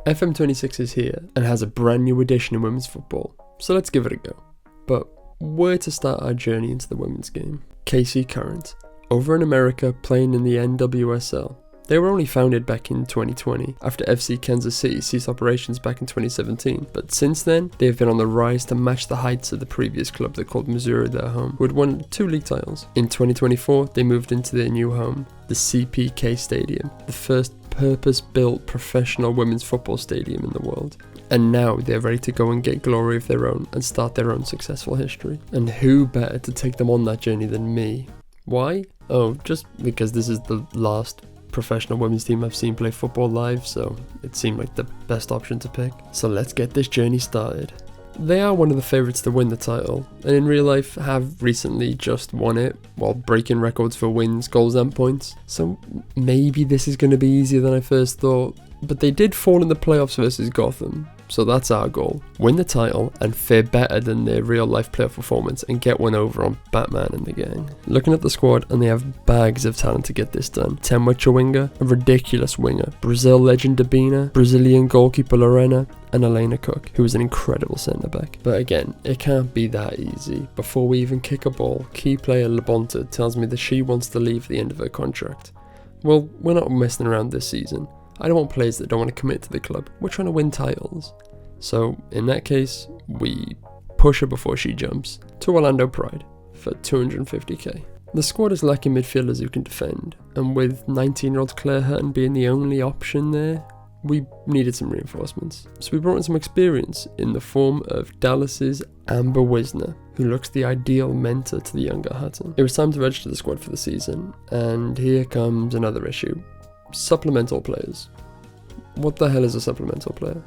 FM26 is here and has a brand new edition in women's football, so let's give it a go. But where to start our journey into the women's game? KC Current, over in America playing in the NWSL. They were only founded back in 2020 after FC Kansas City ceased operations back in 2017, but since then they have been on the rise to match the heights of the previous club that called Missouri their home, who had won 2 league titles. In 2024 they moved into their new home, the CPK Stadium, the first purpose-built professional women's football stadium in the world. And now they're ready to go and get glory of their own and start their own successful history. And who better to take them on that journey than me? Why? Oh, just because this is the last professional women's team I've seen play football live, so it seemed like the best option to pick. So let's get this journey started. They are one of the favourites to win the title, and in real life have recently just won it while breaking records for wins, goals and points. So maybe this is going to be easier than I first thought, but they did fall in the playoffs versus Gotham. So that's our goal. Win the title and fare better than their real life playoff performance and get one over on Batman and the gang. Looking at the squad, and they have bags of talent to get this done. Temwa Chawinga, a ridiculous winger, Brazil legend Dabina, Brazilian goalkeeper Lorena, and Elena Cook, who is an incredible centre back. But again, it can't be that easy. Before we even kick a ball, key player Labonta tells me that she wants to leave at the end of her contract. Well, we're not messing around this season. I don't want players that don't want to commit to the club. We're trying to win titles. So in that case, we push her before she jumps to Orlando Pride for 250k. The squad is lacking midfielders who can defend, and with 19-year-old Claire Hutton being the only option there, we needed some reinforcements. So we brought in some experience in the form of Dallas's Amber Wisner, who looks the ideal mentor to the younger Hutton. It was time to register the squad for the season, and here comes another issue. Supplemental players. What the hell is a supplemental player?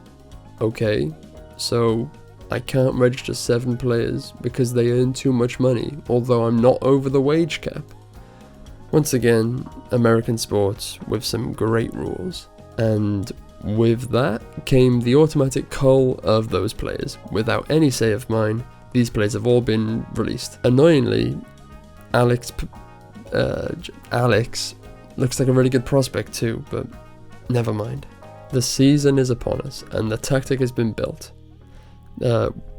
Okay, so I can't register 7 players because they earn too much money, although I'm not over the wage cap. Once again, American sports with some great rules, and with that came the automatic cull of those players. Without any say of mine, these players have all been released. Annoyingly, Alex looks like a really good prospect too, but never mind. The season is upon us, and the tactic has been built.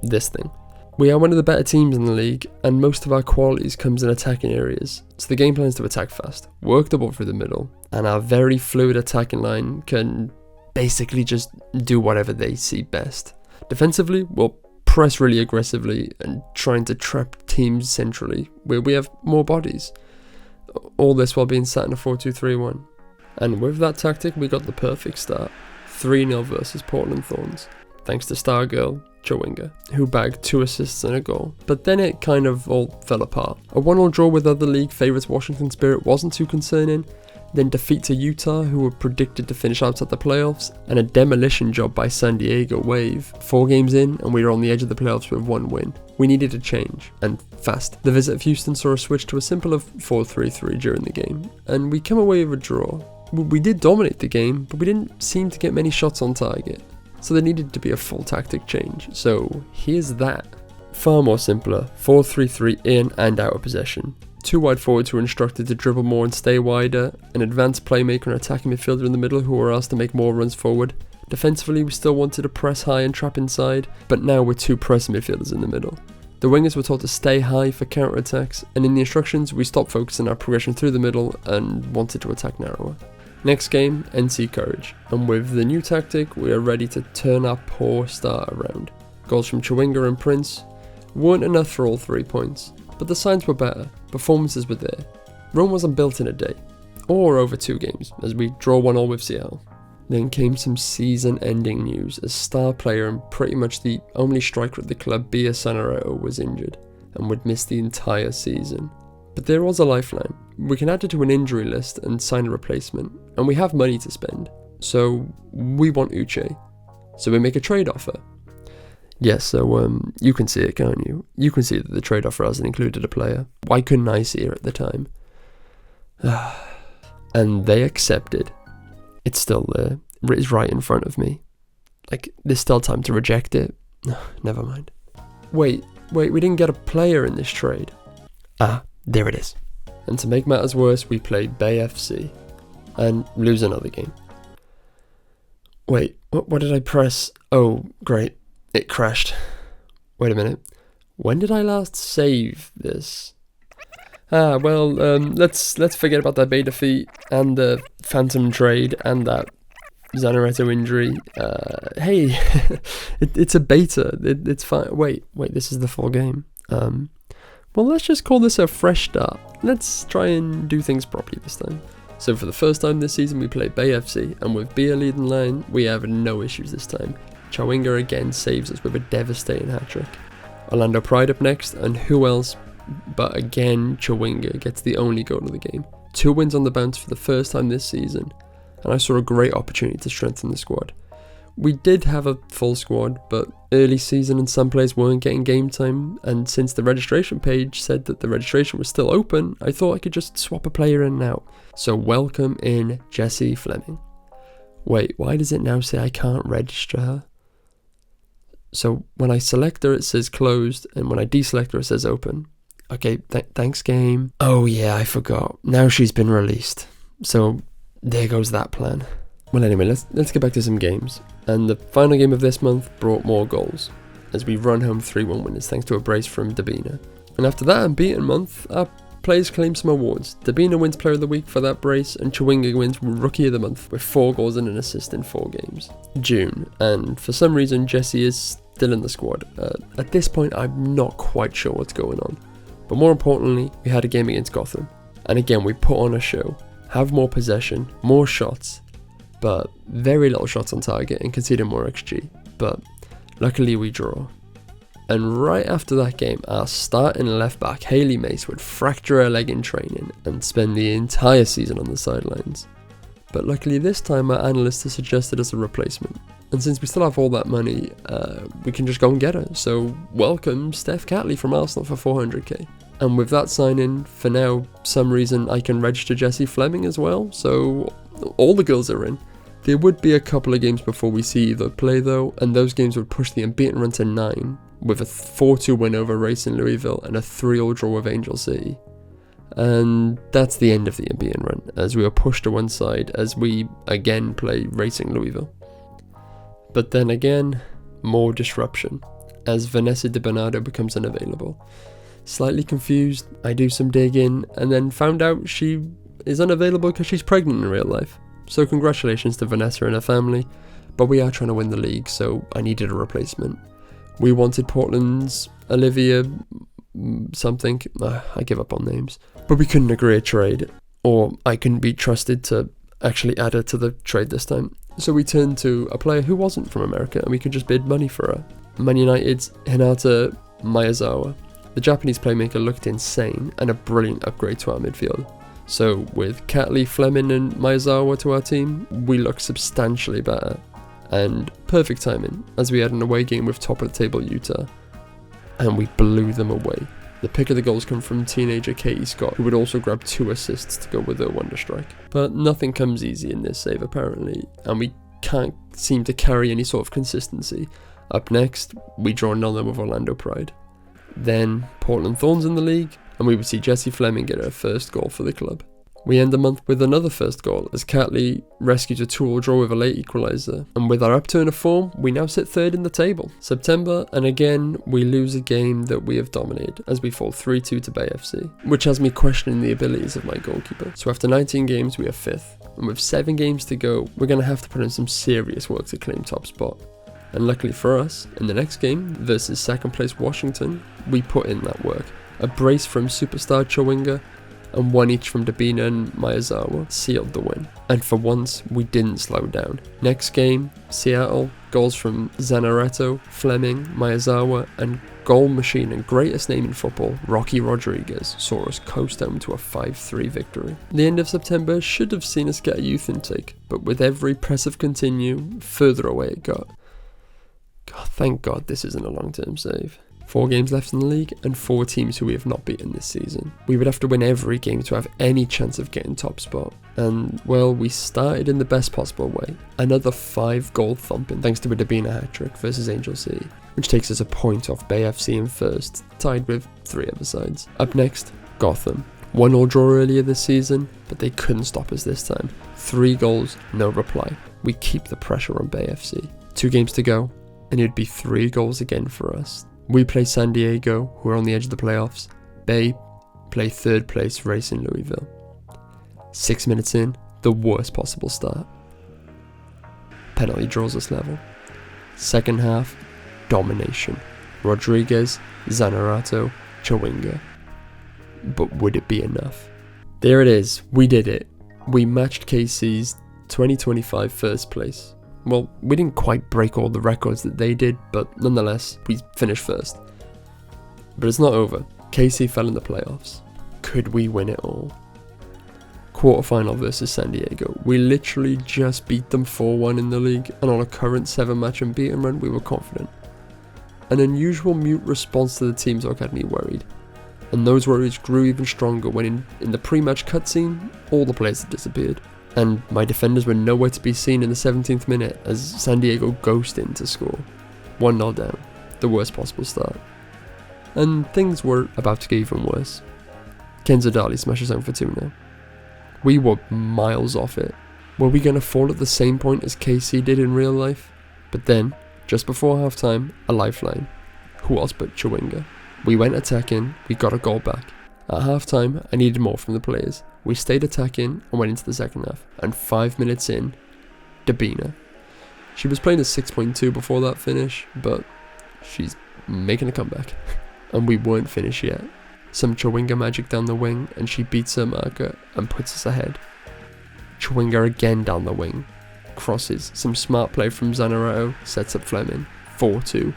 This thing. We are one of the better teams in the league, and most of our qualities comes in attacking areas. So the game plan is to attack fast, work the ball through the middle, and our very fluid attacking line can basically just do whatever they see best. Defensively, we'll press really aggressively and trying to trap teams centrally, where we have more bodies. All this while being sat in a 4-2-3-1. And with that tactic, we got the perfect start. 3-0 versus Portland Thorns, thanks to star girl Chawinga, who bagged 2 assists and a goal. But then it kind of all fell apart. A 1-1 draw with other league favourites Washington Spirit wasn't too concerning, then defeat to Utah, who were predicted to finish outside the playoffs, and a demolition job by San Diego Wave. 4 games in, and we were on the edge of the playoffs with 1 win. We needed a change, and fast. The visit of Houston saw a switch to a simple of 4-3-3 during the game, and we come away with a draw. We did dominate the game, but we didn't seem to get many shots on target, so there needed to be a full tactic change. So here's that. Far more simpler, 4-3-3 in and out of possession. 2 wide forwards who were instructed to dribble more and stay wider, an advanced playmaker and attacking midfielder in the middle who were asked to make more runs forward. Defensively, we still wanted to press high and trap inside, but now with 2 pressing midfielders in the middle. The wingers were told to stay high for counter-attacks, and in the instructions we stopped focusing our progression through the middle and wanted to attack narrower. Next game, NC Courage, and with the new tactic we are ready to turn our poor start around. Goals from Chawinga and Prince weren't enough for all 3 points, but the signs were better, performances were there. Rome wasn't built in a day, or over 2 games, as we draw 1-1 with Seattle. Then came some season-ending news as star player and pretty much the only striker at the club, Bia Sanoretto, was injured and would miss the entire season. But there was a lifeline. We can add it to an injury list and sign a replacement, and we have money to spend. So we want Uche. So we make a trade offer. Yes, so you can see it, can't you? You can see that the trade offer hasn't included a player. Why couldn't I see it at the time? And they accepted. It's still there. It's right in front of me. Like, there's still time to reject it. Never mind. Wait, we didn't get a player in this trade. Ah, there it is. And to make matters worse, we played Bay FC and lose another game. Wait, What did I press? Oh, great. It crashed. Wait a minute. When did I last save this? Let's forget about that beta feat and the phantom trade and that Zanaretto injury. Hey, it's a beta. It's fine. Wait, this is the full game. Well, let's just call this a fresh start. Let's try and do things properly this time. So for the first time this season, we play Bay FC, and with Bia leading line, we have no issues this time. Chawinga again saves us with a devastating hat-trick. Orlando Pride up next, and who else but again Chawinga gets the only goal of the game. 2 wins on the bounce for the first time this season, and I saw a great opportunity to strengthen the squad. We did have a full squad, but early season and some players weren't getting game time, and since the registration page said that the registration was still open, I thought I could just swap a player in and out. So welcome in Jessie Fleming. Wait, why does it now say I can't register her? So when I select her it says closed, and when I deselect her it says open. Okay, thanks game. Oh yeah, I forgot. Now she's been released. So there goes that plan. Well anyway, let's get back to some games. And the final game of this month brought more goals, as we run home 3-1 winners thanks to a brace from Dabina. And after that unbeaten month, our players claim some awards. Dabina wins Player of the Week for that brace, and Chawinga wins Rookie of the Month with 4 goals and an assist in 4 games. June, and for some reason Jessie is still in the squad. At this point I'm not quite sure what's going on. But more importantly, we had a game against Gotham. And again we put on a show. Have more possession, more shots, but very little shots on target and conceded more XG. But luckily we draw. And right after that game, our starting left back, Hayley Mace, would fracture her leg in training and spend the entire season on the sidelines. But luckily this time our analyst has suggested us a replacement. And since we still have all that money, we can just go and get her. So welcome Steph Catley from Arsenal for 400k. And with that sign-in, for now, some reason I can register Jessie Fleming as well. So all the girls are in. There would be a couple of games before we see either play though, and those games would push the unbeaten run to 9, with a 4-2 win over Racing Louisville and a 3-3 draw with Angel City. And that's the end of the unbeaten run, as we are pushed to one side as we again play Racing Louisville. But then again, more disruption, as Vanessa Di Bernardo becomes unavailable. Slightly confused, I do some digging, and then found out she is unavailable because she's pregnant in real life. So congratulations to Vanessa and her family, but we are trying to win the league, so I needed a replacement. We wanted Portland's Olivia something, I give up on names, but we couldn't agree a trade, or I couldn't be trusted to actually add her to the trade this time. So we turned to a player who wasn't from America, and we could just bid money for her. Man United's Hinata Miyazawa. The Japanese playmaker looked insane, and a brilliant upgrade to our midfield. So with Catley, Fleming and Miyazawa to our team, we look substantially better. And perfect timing, as we had an away game with top of the table Utah, and we blew them away. The pick of the goals come from teenager Katie Scott, who would also grab 2 assists to go with her wonder strike. But nothing comes easy in this save apparently, and we can't seem to carry any sort of consistency. Up next, we draw another with Orlando Pride. Then Portland Thorns in the league, and we would see Jessie Fleming get her first goal for the club. We end the month with another first goal, as Catley rescues a 2-2 draw with a late equaliser, and with our upturn of form, we now sit 3rd in the table. September, and again, we lose a game that we have dominated, as we fall 3-2 to Bay FC, which has me questioning the abilities of my goalkeeper. So after 19 games, we are 5th, and with 7 games to go, we're going to have to put in some serious work to claim top spot. And luckily for us, in the next game, versus 2nd place Washington, we put in that work. A brace from superstar Chawinga, and 1 each from Dabina and Miyazawa sealed the win. And for once, we didn't slow down. Next game, Seattle, goals from Zanaretto, Fleming, Miyazawa, and goal machine and greatest name in football, Rocky Rodriguez, saw us coast home to a 5-3 victory. The end of September should have seen us get a youth intake, but with every press of continue, further away it got. God, thank God this isn't a long-term save. 4 games left in the league, and 4 teams who we have not beaten this season. We would have to win every game to have any chance of getting top spot. And, well, we started in the best possible way. Another 5-goal thumping thanks to a Dabina hat-trick versus Angel City, which takes us a point off Bay FC in first, tied with 3 other sides. Up next, Gotham. 1-1 draw earlier this season, but they couldn't stop us this time. 3 goals, no reply. we keep the pressure on Bay FC. 2 games to go, and it'd be 3 goals again for us. We play San Diego, who are on the edge of the playoffs. Bay play 3rd place Racing Louisville. 6 minutes in, the worst possible start. Penalty draws us level. Second half, domination. Rodriguez, Zanerato, Chawinga. But would it be enough? There it is, we did it. We matched KC's 2025 first place. Well, we didn't quite break all the records that they did, but nonetheless, we finished first. But it's not over. KC fell in the playoffs. Could we win it all? Quarterfinal versus San Diego. We literally just beat them 4-1 in the league, and on a current 7-match unbeaten run, we were confident. An unusual mute response to the team talk had me worried, and those worries grew even stronger when in the pre-match cutscene, all the players had disappeared, and my defenders were nowhere to be seen in the 17th minute as San Diego ghosted in to score. 1-0 down, the worst possible start. And things were about to get even worse. Kenzo Dali smashes home for 2-0. We were miles off it. Were we going to fall at the same point as KC did in real life? But then, just before halftime, a lifeline. Who else but Chawinga? We went attacking, we got a goal back. At halftime, I needed more from the players. We stayed attacking and went into the second half. And 5 minutes in, Dabina. She was playing a 6.2 before that finish, but she's making a comeback. And we weren't finished yet. Some Chawinga magic down the wing, and she beats her marker and puts us ahead. Chawinga again down the wing. Crosses, some smart play from Zanerato, sets up Fleming. 4-2.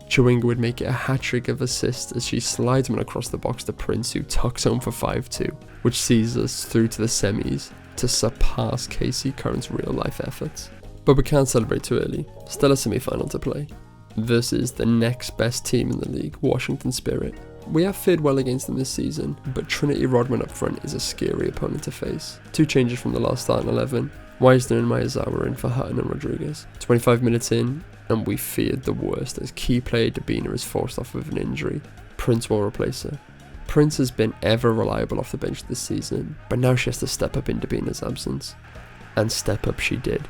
Chawinga would make it a hat-trick of assists as she slides one across the box to Prince, who tucks home for 5-2, which sees us through to the semis to surpass KC Current's real-life efforts. But we can't celebrate too early. Still a semi-final to play. Versus the next best team in the league, Washington Spirit. We have fared well against them this season, but Trinity Rodman up front is a scary opponent to face. 2 changes from the last starting 11. Wisner and Maezawa are in for Hutton and Rodriguez. 25 minutes in, and we feared the worst as key player Dabina is forced off with an injury. Prince will replace her. Prince has been ever reliable off the bench this season, but now she has to step up in Dabina's absence. And step up she did.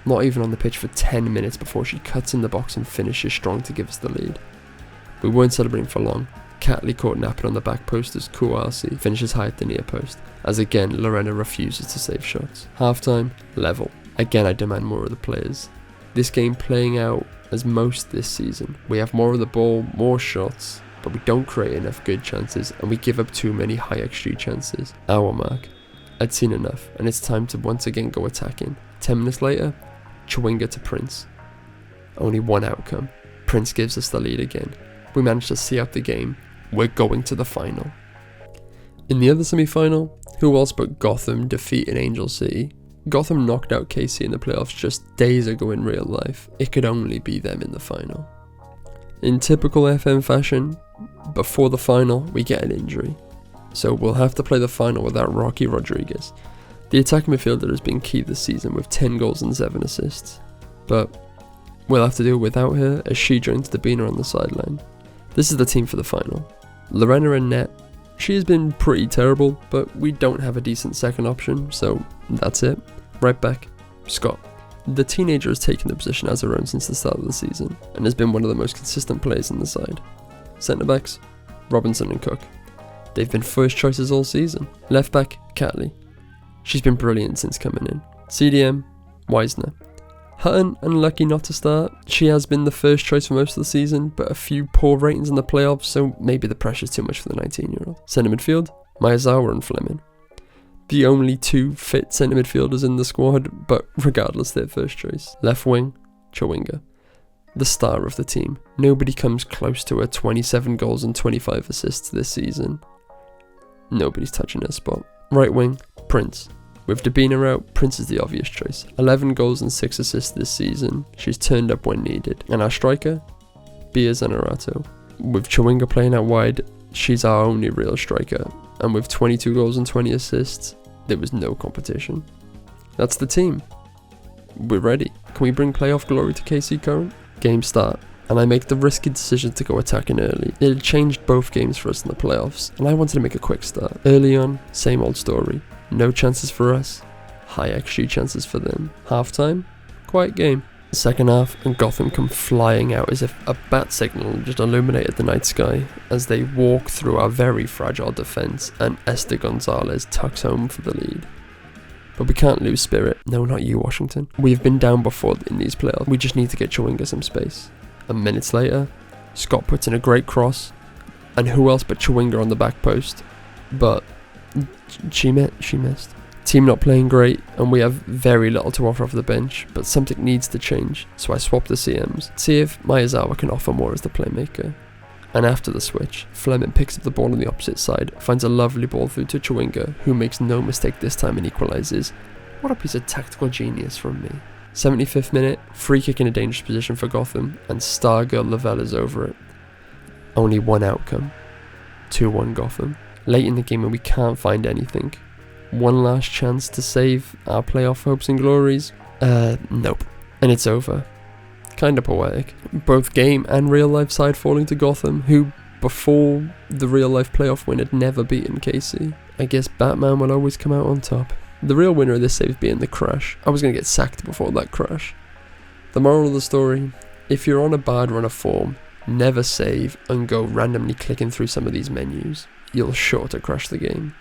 Not even on the pitch for 10 minutes before she cuts in the box and finishes strong to give us the lead. We weren't celebrating for long. Catley caught napping on the back post as Kouassi finishes high at the near post, as again Lorena refuses to save shots. Halftime, level. Again I demand more of the players. This game playing out as most this season. We have more of the ball, more shots, but we don't create enough good chances and we give up too many high XG chances. Hour mark. I'd seen enough and it's time to once again go attacking. 10 minutes later, Chawinga to Prince. Only one outcome. Prince gives us the lead again. We managed to see out the game. We're going to the final. In the other semi-final, who else but Gotham defeated Angel City? Gotham knocked out KC in the playoffs just days ago in real life. It could only be them in the final. In typical FM fashion, before the final, we get an injury. So we'll have to play the final without Rocky Rodriguez. The attacking midfielder has been key this season with 10 goals and 7 assists. But we'll have to do it without her as she joins Dabina on the sideline. This is the team for the final. Lorena in net. She has been pretty terrible, but we don't have a decent second option, so that's it. Right back, Scott. The teenager has taken the position as her own since the start of the season, and has been one of the most consistent players in the side. Centre backs, Robinson and Cook. They've been first choices all season. Left back, Catley. She's been brilliant since coming in. CDM, Wisner. Hutton, unlucky not to start. She has been the first choice for most of the season, but a few poor ratings in the playoffs, so maybe the pressure's too much for the 19-year-old. Centre midfield, Maezawa and Fleming. The only 2 fit centre midfielders in the squad, but regardless, they're first choice. Left wing, Chawinga. The star of the team. Nobody comes close to her 27 goals and 25 assists this season. Nobody's touching her spot. Right wing, Prince. With Dabina out, Prince is the obvious choice. 11 goals and 6 assists this season. She's turned up when needed. And our striker, Bia Zanerato. With Chawinga playing out wide, she's our only real striker. And with 22 goals and 20 assists, there was no competition. That's the team. We're ready. Can we bring playoff glory to KC Current? Game start. And I make the risky decision to go attacking early. It had changed both games for us in the playoffs, and I wanted to make a quick start. Early on, same old story. No chances for us. high XG chances for them. Half-time, quiet game. Second half, and Gotham come flying out as if a bat signal just illuminated the night sky as they walk through our very fragile defence, and Esther Gonzalez tucks home for the lead. But we can't lose spirit. No, not you, Washington. We've been down before in these playoffs. We just need to get Chewinga some space. And minutes later, Scott puts in a great cross, and who else but Chewinga on the back post? But she missed. Team not playing great, and we have very little to offer off the bench, but something needs to change, so I swap the CMs, see if Miyazawa can offer more as the playmaker. And after the switch, Fleming picks up the ball on the opposite side, finds a lovely ball through to Chewinga, who makes no mistake this time and equalises. What a piece of tactical genius from me. 75th minute, free kick in a dangerous position for Gotham, and Stargirl Lavelle is over it. Only one outcome. 2-1 Gotham. Late in the game and we can't find anything. One last chance to save our playoff hopes and glories? Nope. And it's over. Kinda poetic. Both game and real life side falling to Gotham, who before the real life playoff win had never beaten KC. I guess Batman will always come out on top. The real winner of this save being the crash. I was going to get sacked before that crash. The moral of the story, if you're on a bad run of form, never save and go randomly clicking through some of these menus. You're sure to crash the game.